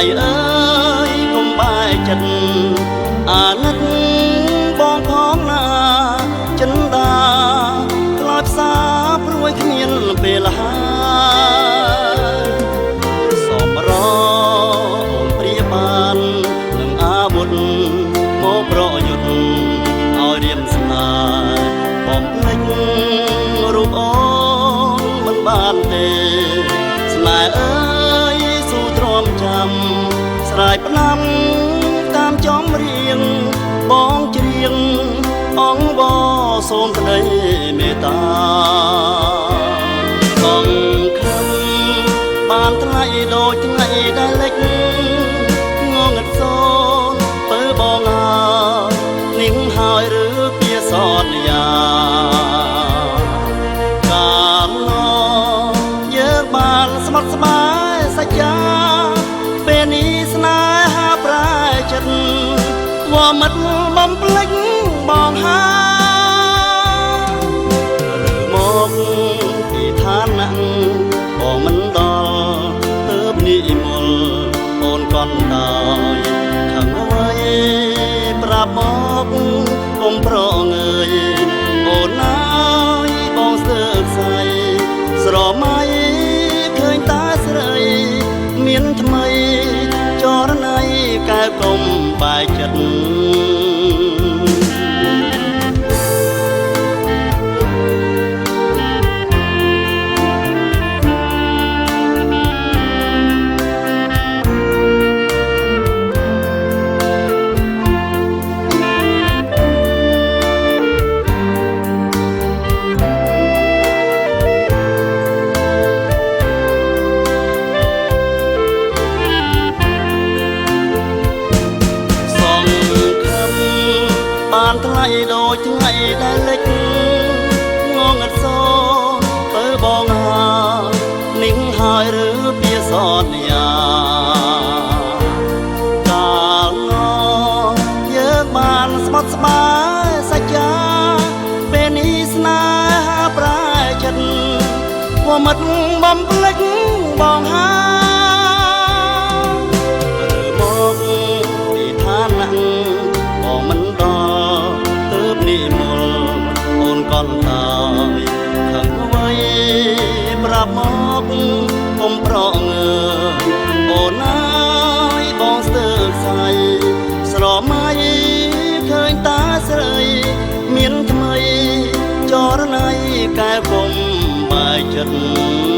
យអើយកុំបែកចិត្តអាណិតបងផងណាចិនដាខ្លោចផ្សាព្រួយគ្មានពេលហើយសមរអូនព្រាបាននឹងអាវុធមកប្រយុទ្ធឲ្យរៀមស្នាបំភ្លេចរូបអូនមិនបានទេស្នេហ៍អើយស៊ូទ្រាំចាំស្រ័យផ្ដាំតាមចំរៀងបងច្រៀងអងវសូមក្តីមេត្តាបងខំបានថ្លៃដូចថ្ងៃដែលលិចងងឹតសូនពើបងហើយនឹងហើយឬពីសន្យាកាលនោះយើងបានស្មត់ស្បាយសច្ចាពេលនេះស្នេហាប្រែចិត្តវមិត្តបំភ្លេចបងហើយឬមកពីឋានៈបងមិនដល់ទើបនិមលអូនកន់ដោយខឹងអ្វីប្រាប់មកកុំប្រងើយអូនអើយបងស្ទើរស្អីស្រមៃឃើញតាស្រីមានថ្មីចរណៃកែកុំបែកចិត្តបានថ្លៃដូចថ្ងៃដែលលិចងងឹតសូនពើបងហើយនឹងហើយឬពីសន្យាកាលនោះយើងបានស្មត់ស្បាយសច្ចាពេលនេះស្នេហាប្រែចិត្តវមិត្តបំភ្លេចបងហើយឬមកពីឋានៈបងមិននិមលអូនកន់ហើយខឹងអ្វីប្រាប់មកកុំប្រងើអូនអើយបងស្ទើរស្អីស្រមៃឃើញតាស្រីមានថ្មីចរណៃកែកុំបែកចិត្ត